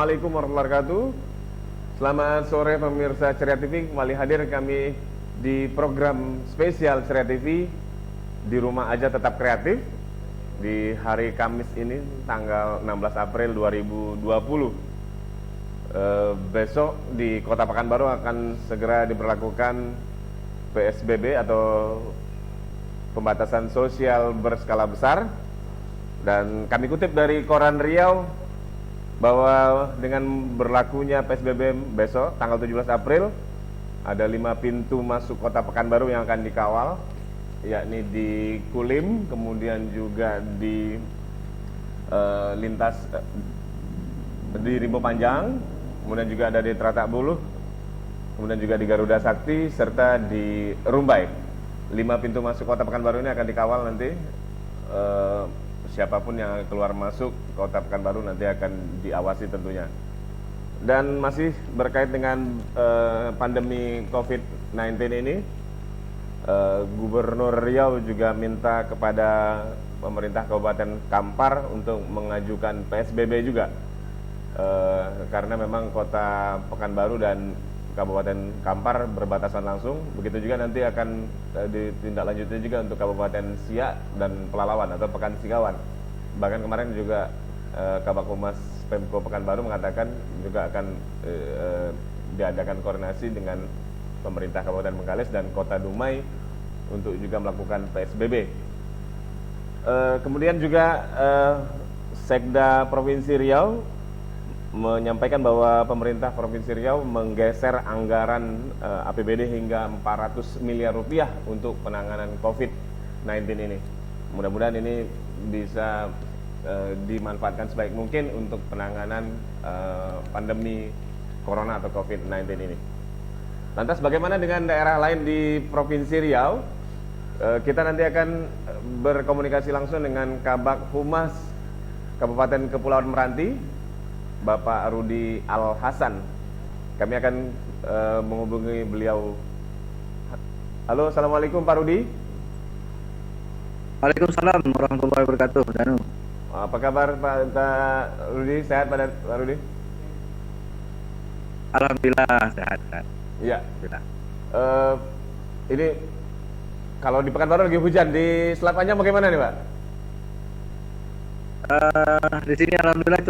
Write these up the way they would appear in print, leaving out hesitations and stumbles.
Assalamualaikum warahmatullahi wabarakatuh. Selamat sore pemirsa Ceria TV. Kembali hadir kami di program spesial Ceria TV di rumah aja tetap kreatif di hari Kamis ini tanggal 16 April 2020. Besok di Kota Pekanbaru akan segera diberlakukan PSBB atau pembatasan sosial berskala besar. Dan kami kutip dari Koran Riau bahwa dengan berlakunya PSBB besok tanggal 17 April ada 5 pintu masuk Kota Pekanbaru yang akan dikawal, yakni di Kulim, kemudian juga di lintas di Rimbo Panjang, kemudian juga ada di Teratak Buluh, kemudian juga di Garuda Sakti, serta di Rumbai. 5 pintu masuk Kota Pekanbaru ini akan dikawal nanti. Siapapun yang keluar masuk Kota Pekanbaru nanti akan diawasi tentunya. Dan masih berkait dengan pandemi COVID-19 ini, Gubernur Riau juga minta kepada pemerintah Kabupaten Kampar untuk mengajukan PSBB juga, karena memang Kota Pekanbaru dan Kabupaten Kampar berbatasan langsung. Begitu juga nanti akan ditindaklanjuti juga untuk Kabupaten Siak dan Pelalawan atau Pekan Singkawan. Bahkan kemarin juga Kabak Humas Pemko Pekanbaru mengatakan juga akan diadakan koordinasi dengan pemerintah Kabupaten Bengkalis dan Kota Dumai untuk juga melakukan PSBB. Kemudian juga Sekda Provinsi Riau menyampaikan bahwa pemerintah Provinsi Riau menggeser anggaran APBD hingga 400 miliar rupiah untuk penanganan COVID-19 ini. Mudah-mudahan ini bisa dimanfaatkan sebaik mungkin untuk penanganan pandemi Corona atau COVID-19 ini. Lantas bagaimana dengan daerah lain di Provinsi Riau? Kita nanti akan berkomunikasi langsung dengan Kabak Humas Kabupaten Kepulauan Meranti, Bapak Rudi Al Hasan. Kami akan menghubungi beliau. Halo, assalamualaikum Pak Rudi. Waalaikumsalam warahmatullahi wabarakatuh. Danu. Apa kabar Pak Rudi? Sehat Pak Rudi? Alhamdulillah sehat. Iya. Ini kalau di Pekanbaru lagi hujan, di Selat Panjang bagaimana nih Pak? Di sini alhamdulillah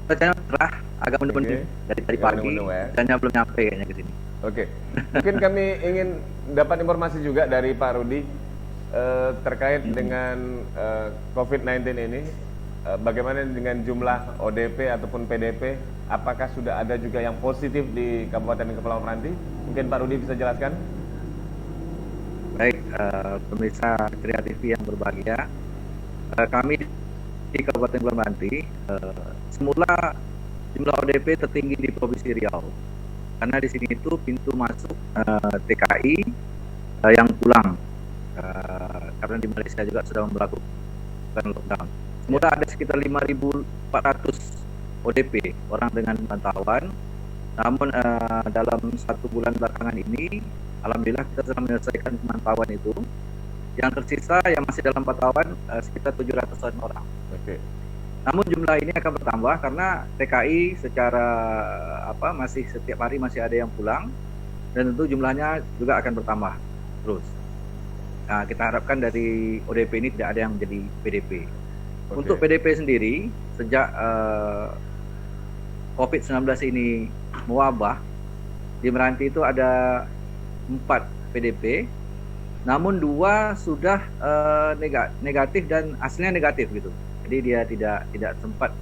cuacanya cerah, agak mendung-mendung dari tadi pagi. Hujannya belum nyampe kayaknya ke sini. Oke. Mungkin kami ingin dapat informasi juga dari Pak Rudi terkait dengan COVID-19 ini. Bagaimana dengan jumlah ODP ataupun PDP? Apakah sudah ada juga yang positif di Kabupaten Kepulauan Meranti? Mungkin Pak Rudi bisa jelaskan. Baik, pemirsa Ceria TV yang berbahagia, kami di Kabupaten Kepulauan Meranti semula jumlah ODP tertinggi di Provinsi Riau, karena di sini itu pintu masuk TKI yang pulang, karena di Malaysia juga sudah memperlakukan lockdown. Semula ada sekitar 5.400 ODP, orang dengan pantauan. Namun dalam 1 bulan belakangan ini, alhamdulillah kita sudah menyelesaikan pemantauan itu. Yang tersisa yang masih dalam pantauan sekitar 700-an orang. Oke. Namun jumlah ini akan bertambah karena TKI secara masih setiap hari masih ada yang pulang, dan tentu jumlahnya juga akan bertambah terus. Nah, kita harapkan dari ODP ini tidak ada yang menjadi PDP. Oke. Untuk PDP sendiri, sejak COVID-19 ini mewabah, di Meranti itu ada 4 PDP. Namun 2 sudah negatif dan hasilnya negatif gitu. Jadi dia tidak sempat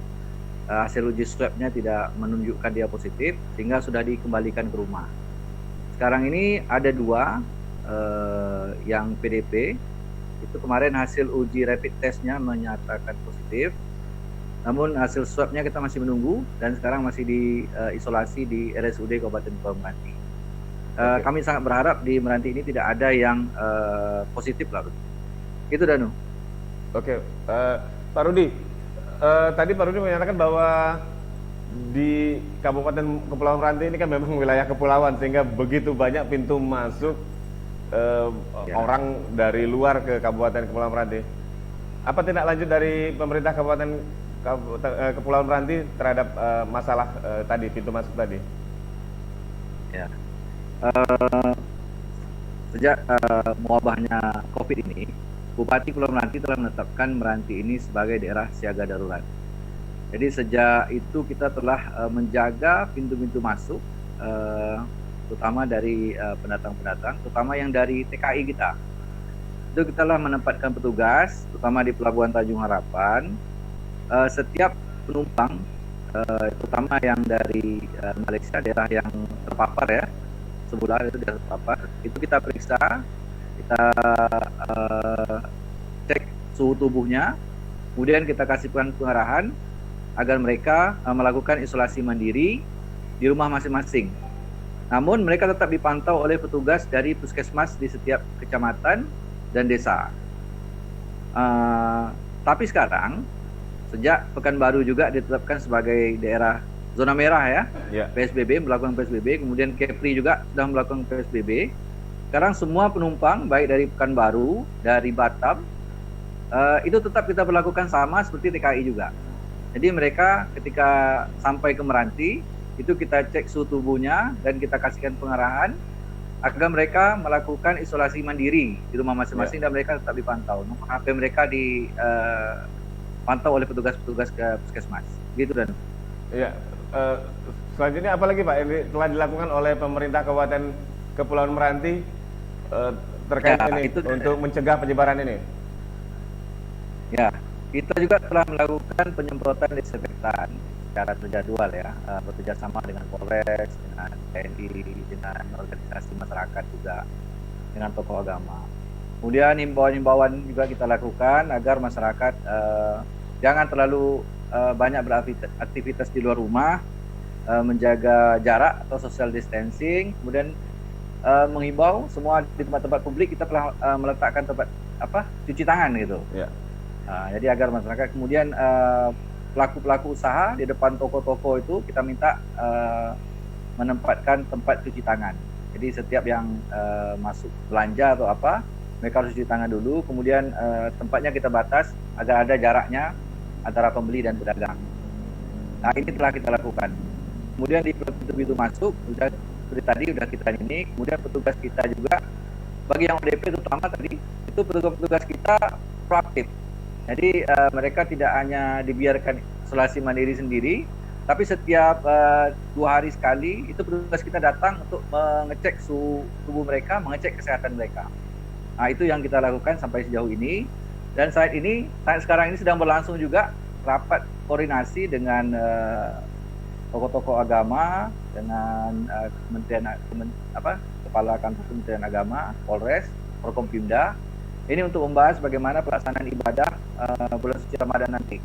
hasil uji swabnya tidak menunjukkan dia positif, sehingga sudah dikembalikan ke rumah. Sekarang ini ada 2 yang PDP. Itu kemarin hasil uji rapid testnya menyatakan positif. Namun hasil swabnya kita masih menunggu dan sekarang masih diisolasi di RSUD Kabupaten Kepulauan Meranti. Kami sangat berharap di Meranti ini tidak ada yang positif lah. Itu Danu. Oke, Pak Rudi, tadi Pak Rudi menyatakan bahwa di Kabupaten Kepulauan Meranti ini kan memang wilayah kepulauan, sehingga begitu banyak pintu masuk orang dari luar ke Kabupaten Kepulauan Meranti. Apa tindak lanjut dari pemerintah Kabupaten Kepulauan Meranti terhadap masalah tadi pintu masuk tadi? Ya. Sejak mewabahnya COVID ini, Bupati Pulau Meranti telah menetapkan Meranti ini sebagai daerah siaga darurat. Jadi sejak itu kita telah menjaga pintu-pintu masuk, terutama dari pendatang-pendatang, terutama yang dari TKI kita. Itu kita telah menempatkan petugas, terutama di Pelabuhan Tanjung Harapan. Setiap penumpang, terutama yang dari Malaysia, daerah yang terpapar ya, sebulan itu dia terpapar, itu kita periksa, kita cek suhu tubuhnya, kemudian kita kasihkan pengarahan agar mereka melakukan isolasi mandiri di rumah masing-masing. Namun mereka tetap dipantau oleh petugas dari puskesmas di setiap kecamatan dan desa. Tapi sekarang sejak Pekanbaru juga ditetapkan sebagai daerah zona merah ya, PSBB, melakukan PSBB, kemudian Kepri juga sudah melakukan PSBB. Sekarang semua penumpang baik dari Pekanbaru, dari Batam, itu tetap kita berlakukan sama seperti TKI juga. Jadi mereka ketika sampai ke Meranti, itu kita cek suhu tubuhnya dan kita kasihkan pengarahan agar mereka melakukan isolasi mandiri di rumah masing-masing dan mereka tetap dipantau. Nomor HP mereka dipantau oleh petugas-petugas ke puskesmas. Gitu dan. Iya. Selanjutnya apa lagi Pak ini telah dilakukan oleh pemerintah Kabupaten Kepulauan Meranti terkait ini untuk mencegah penyebaran ini? Ya, kita juga telah melakukan penyemprotan disinfektan secara terjadwal ya, bekerjasama dengan Polres, dengan TNI, dengan organisasi masyarakat juga, dengan tokoh agama. Kemudian himbauan-himbauan juga kita lakukan agar masyarakat jangan terlalu banyak beraktivitas di luar rumah, menjaga jarak atau social distancing, kemudian menghimbau semua di tempat-tempat publik kita telah meletakkan tempat cuci tangan gitu. Yeah. Jadi agar masyarakat, kemudian pelaku-pelaku usaha di depan toko-toko itu kita minta menempatkan tempat cuci tangan. Jadi setiap yang masuk belanja atau apa, mereka harus cuci tangan dulu, kemudian tempatnya kita batas agar ada jaraknya antara pembeli dan pedagang. Nah ini telah kita lakukan. Kemudian di pintu-pintu masuk, seperti tadi sudah kita ini, kemudian petugas kita juga, bagi yang ODP terutama tadi, itu petugas kita proaktif. Jadi mereka tidak hanya dibiarkan isolasi mandiri sendiri, tapi setiap 2 hari sekali, itu petugas kita datang untuk mengecek suhu tubuh mereka, mengecek kesehatan mereka. Nah itu yang kita lakukan sampai sejauh ini. Dan saat sekarang ini sedang berlangsung juga rapat koordinasi dengan tokoh-tokoh agama, dengan Kepala Kantor Kementerian Agama, Polres, Forkompimda. Ini untuk membahas bagaimana pelaksanaan ibadah bulan suci Ramadan nanti.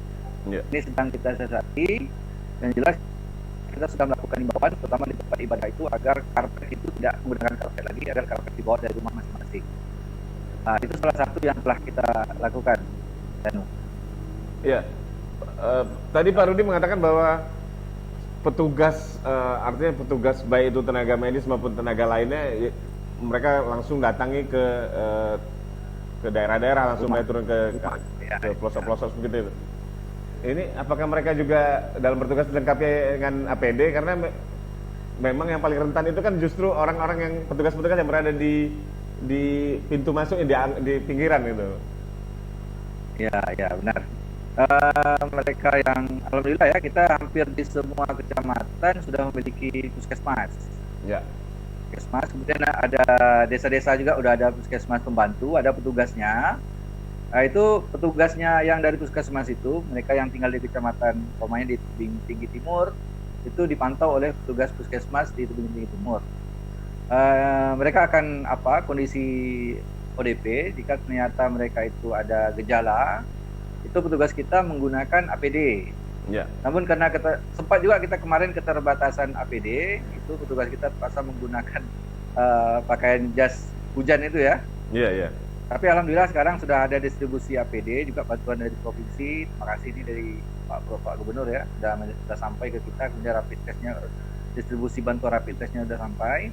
Yeah. Ini sedang kita siasati, dan jelas kita sudah melakukan himbauan, terutama di tempat ibadah itu, agar karpet itu tidak menggunakan karpet lagi, agar karpet dibawa dari rumah masing-masing. Nah, itu salah satu yang telah kita lakukan. Ya, tadi Pak Rudi mengatakan bahwa petugas, artinya petugas baik itu tenaga medis maupun tenaga lainnya, mereka langsung datangi ke daerah-daerah, langsung mulai turun ke pelosok-pelosok begitu. Ini apakah mereka juga dalam bertugas dilengkapi dengan APD? Karena memang yang paling rentan itu kan justru orang-orang yang petugas-petugas yang berada di pintu masuk di pinggiran gitu. Ya benar. Mereka yang alhamdulillah ya, kita hampir di semua kecamatan sudah memiliki puskesmas. Ya. Puskesmas, kemudian ada desa-desa juga udah ada puskesmas pembantu, ada petugasnya. Nah, itu petugasnya yang dari puskesmas itu, mereka yang tinggal di kecamatan, umpamanya di Tinggi Timur, itu dipantau oleh petugas puskesmas di Tinggi Timur. Mereka akan kondisi ODP, jika ternyata mereka itu ada gejala, itu petugas kita menggunakan APD. Ya. Namun karena sempat juga kita kemarin keterbatasan APD, itu petugas kita terpaksa menggunakan pakaian jas hujan itu ya. Iya. Tapi alhamdulillah sekarang sudah ada distribusi APD, juga bantuan dari provinsi. Terima kasih ini dari Pak Gubernur ya, sudah sampai ke kita, kemudian rapid testnya, distribusi bantuan rapid testnya sudah sampai.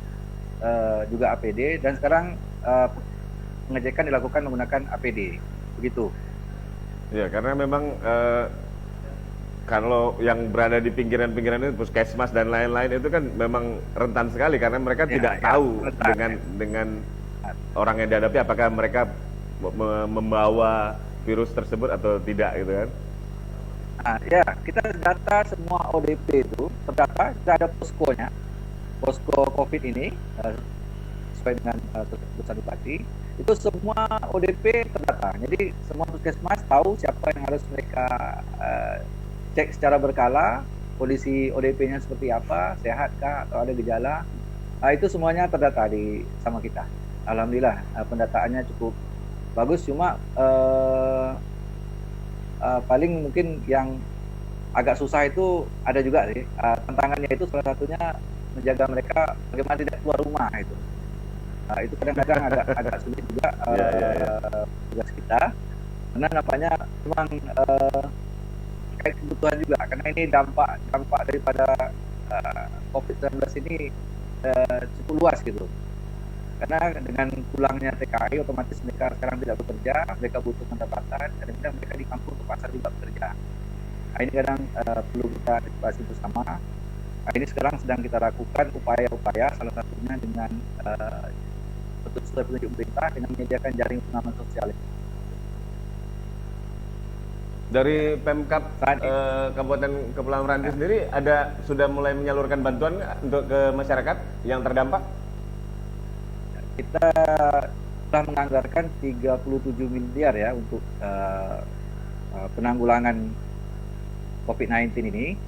Juga APD, dan sekarang pengecekan dilakukan menggunakan APD, begitu. Ya, karena memang Kalau yang berada di pinggiran-pinggiran itu puskesmas dan lain-lain itu kan memang rentan sekali karena mereka tidak tahu rentan, dengan orang yang dihadapi apakah mereka membawa virus tersebut atau tidak gitu kan. Ya, kita data semua ODP itu terdata, kita ada poskonya, posko COVID ini sesuai dengan keputusan Bupati, itu semua ODP terdata. Jadi semua puskesmas tahu siapa yang harus mereka cek secara berkala, kondisi ODP-nya seperti apa, sehatkah atau ada gejala. Itu semuanya terdata sama kita. Alhamdulillah pendataannya cukup bagus, cuma paling mungkin yang agak susah itu ada juga sih. Tantangannya itu salah satunya menjaga mereka bagaimana tidak keluar rumah itu. Itu kadang-kadang agak sulit juga tugas kita, karena nampaknya memang terkait kebutuhan juga, karena ini dampak daripada COVID-19 ini cukup luas gitu. Karena dengan pulangnya TKI otomatis mereka sekarang tidak bekerja, mereka butuh pendapatan, kadang-kadang mereka di kampung terpaksa juga bekerja. Ini kadang perlu kita antisipasi bersama. Ini sekarang sedang kita lakukan upaya-upaya, salah satunya dengan sesuai petunjuk pemerintah dengan menyediakan jaring pengaman sosial. Dari Pemkab Kabupaten Kepulauan Meranti sendiri sudah mulai menyalurkan bantuan untuk ke masyarakat yang terdampak? Kita telah menganggarkan 37 miliar ya untuk penanggulangan COVID-19 ini.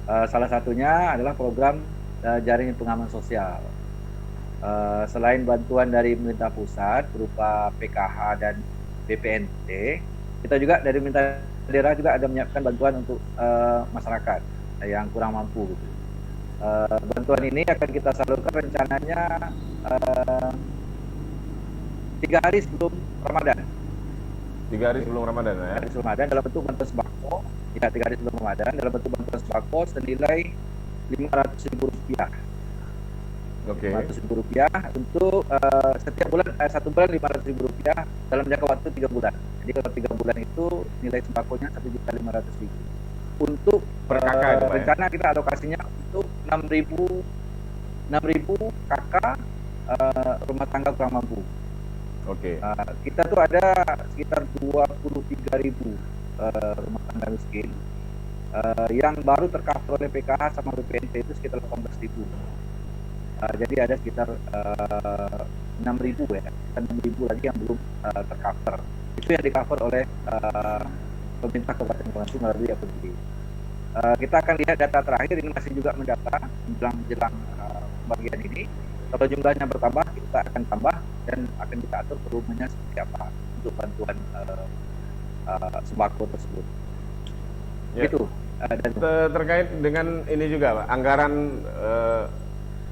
Salah satunya adalah program jaring pengaman sosial. Selain bantuan dari pemerintah pusat berupa PKH dan BPNT, kita juga dari pemerintah daerah juga ada menyiapkan bantuan untuk masyarakat yang kurang mampu. Gitu. Bantuan ini akan kita salurkan rencananya 3 hari sebelum Ramadan. 3 hari sebelum Ramadan ya? 3 hari sebelum Ramadan dalam bentuk bantuan sembako. Ya, 3 hari sebelum Ramadan dalam bentuk bantuan sembako senilai Rp500.000. Oke. Rp500.000 untuk setiap bulan, 1 bulan Rp500.000 dalam jangka waktu 3 bulan. Jadi kalau 3 bulan itu nilai sembakonya Rp1.500.000. Untuk rencana kita alokasinya untuk 6.000 kakak rumah tangga kurang mampu. Oke. Kita tuh ada sekitar 23.000 rumah tangga miskin yang baru tercover oleh PKH sama BPNT itu sekitar 18.000. Jadi ada sekitar 6.000 ya, 6.000 lagi yang belum tercover. Itu yang di-cover oleh pemerintah Kabupaten Kepulauan Meranti melalui APBD. Kita akan lihat data terakhir, ini masih juga mendata menjelang bagian ini. Kalau jumlahnya bertambah, kita akan tambah dan akan kita atur volumenya seperti apa untuk bantuan sembako tersebut. Ya. Itu. Dan terkait dengan ini juga, Pak, anggaran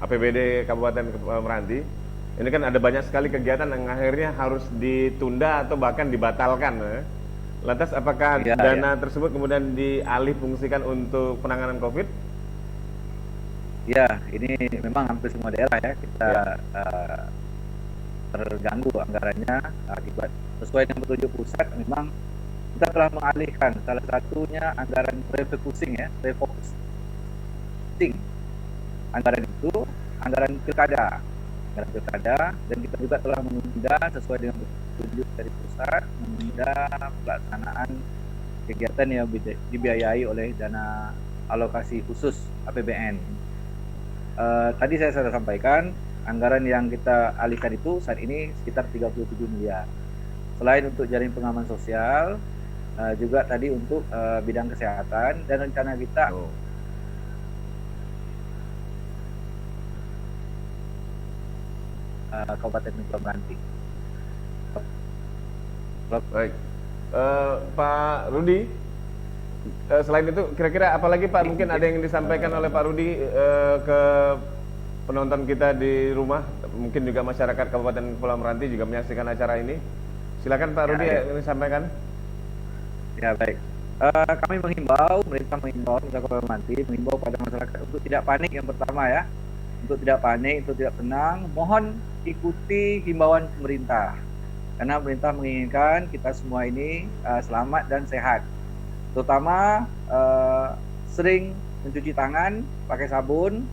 APBD Kabupaten Kepulauan Meranti, ini kan ada banyak sekali kegiatan yang akhirnya harus ditunda atau bahkan dibatalkan. Lantas apakah dana tersebut kemudian dialih fungsikan untuk penanganan COVID? Ya, ini memang hampir semua daerah ya kita terganggu anggarannya akibat sesuai dengan petunjuk pusat. Memang kita telah mengalihkan salah satunya anggaran refocusing ya, refocusing. Anggaran itu anggaran pilkada, dan kita juga telah menunda sesuai dengan petunjuk dari pusat, menunda pelaksanaan kegiatan yang dibiayai oleh dana alokasi khusus APBN. Tadi saya sudah sampaikan anggaran yang kita alihkan itu saat ini sekitar 37 miliar. Selain untuk jaring pengaman sosial, juga tadi untuk bidang kesehatan, dan rencana kita Kabupaten Kepulauan Meranti. Baik, Pak Rudi, selain itu kira-kira apalagi Pak, mungkin ada yang disampaikan oleh Pak Rudi ke penonton kita di rumah, mungkin juga masyarakat Kabupaten Kepulauan Meranti juga menyaksikan acara ini. Silakan Pak Rudi yang disampaikan. Ya, baik. Kami mengimbau, pemerintah Kabupaten Meranti mengimbau pada masyarakat untuk tidak panik. Yang pertama ya, untuk tidak panik, untuk tidak tenang, mohon ikuti himbauan pemerintah, karena pemerintah menginginkan kita semua ini selamat dan sehat. terutama sering mencuci tangan pakai sabun,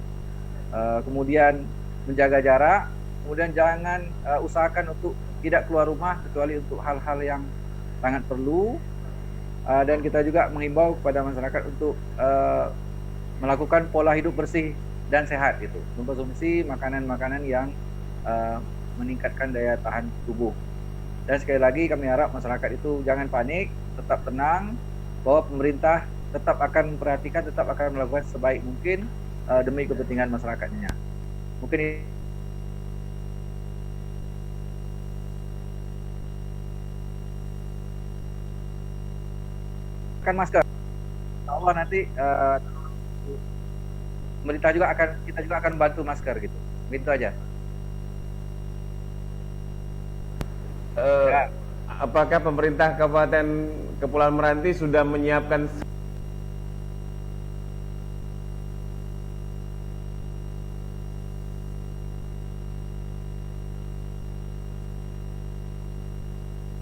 kemudian menjaga jarak, kemudian jangan usahakan untuk tidak keluar rumah kecuali untuk hal-hal yang sangat perlu. Dan kita juga menghimbau kepada masyarakat untuk melakukan pola hidup bersih dan sehat gitu, mengkonsumsi makanan-makanan yang meningkatkan daya tahan tubuh. Dan sekali lagi kami harap masyarakat itu jangan panik, tetap tenang, bahwa pemerintah tetap akan memperhatikan, tetap akan melakukan sebaik mungkin demi kepentingan masyarakatnya. Mungkin akan masker. Insya Allah nanti pemerintah juga akan, kita juga akan bantu masker gitu. Begitu aja. Ya. Apakah pemerintah Kabupaten Kepulauan Meranti sudah menyiapkan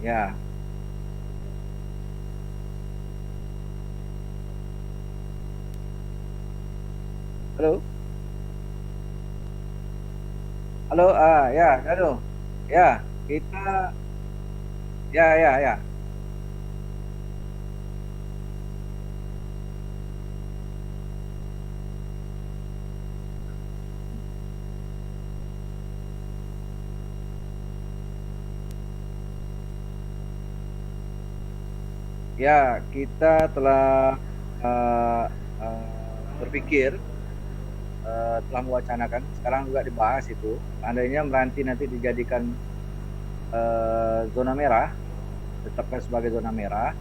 Ya. Halo. Halo, ya, halo. Ya, kita ya. Ya, kita telah berpikir, telah mewacanakan, sekarang juga dibahas itu, seandainya Meranti nanti dijadikan zona merah, tetapkan sebagai zona merah,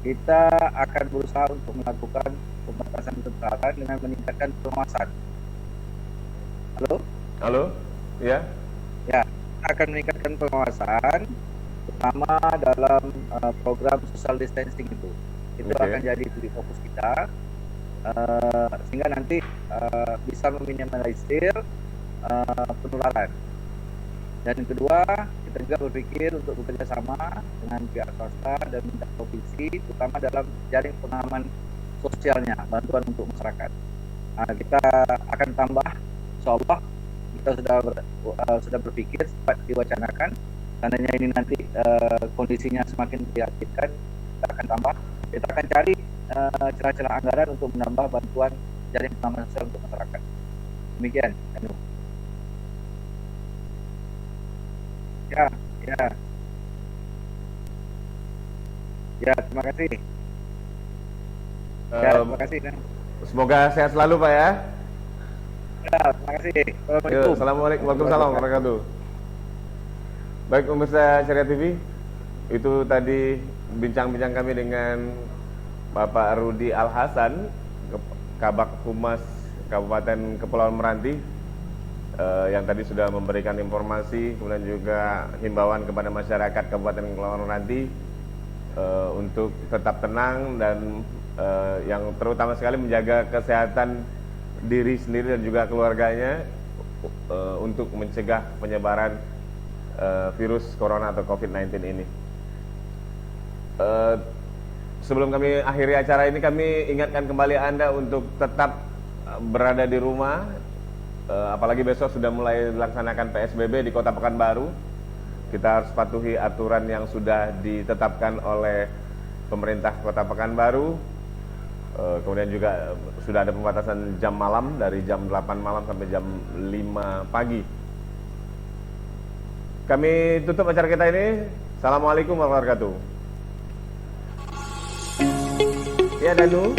kita akan berusaha untuk melakukan pembatasan kegiatan dengan meningkatkan pengawasan. Halo? Halo? Ya? Ya, kita akan meningkatkan pengawasan, terutama dalam program social distancing itu. Itu Oke. akan jadi titik fokus kita, sehingga nanti bisa meminimalisir penularan. Dan yang kedua, kita juga berpikir untuk bekerja sama dengan pihak swasta dan pemerintah provinsi, terutama dalam jaring pengaman sosialnya, bantuan untuk masyarakat. Kita akan tambah, insya Allah kita sudah berpikir, sempat diwacanakan, seandainya ini nanti kondisinya semakin memprihatinkan, kita akan tambah, kita akan cari celah-celah anggaran untuk menambah bantuan jaring pengaman sosial untuk masyarakat. Demikian, Anu. Ya. Ya, terima kasih. Ya, terima kasih. Semoga sehat selalu Pak ya. Ya, terima kasih. Yo, Assalamualaikum warahmatullahi wabarakatuh. Baik pemirsa Syariah TV, itu tadi bincang-bincang kami dengan Bapak Rudi Al Hasan, Kabak Humas Kabupaten Kepulauan Meranti, yang tadi sudah memberikan informasi, kemudian juga himbauan kepada masyarakat Kabupaten Kepulauan Meranti untuk tetap tenang dan yang terutama sekali menjaga kesehatan diri sendiri dan juga keluarganya untuk mencegah penyebaran virus corona atau COVID-19 ini. Sebelum kami akhiri acara ini, kami ingatkan kembali Anda untuk tetap berada di rumah, apalagi besok sudah mulai dilaksanakan PSBB di Kota Pekanbaru. Kita harus patuhi aturan yang sudah ditetapkan oleh pemerintah Kota Pekanbaru. Kemudian juga sudah ada pembatasan jam malam dari jam 8 malam sampai jam 5 pagi. Kami tutup acara kita ini. Assalamualaikum warahmatullahi wabarakatuh. Ya Danu.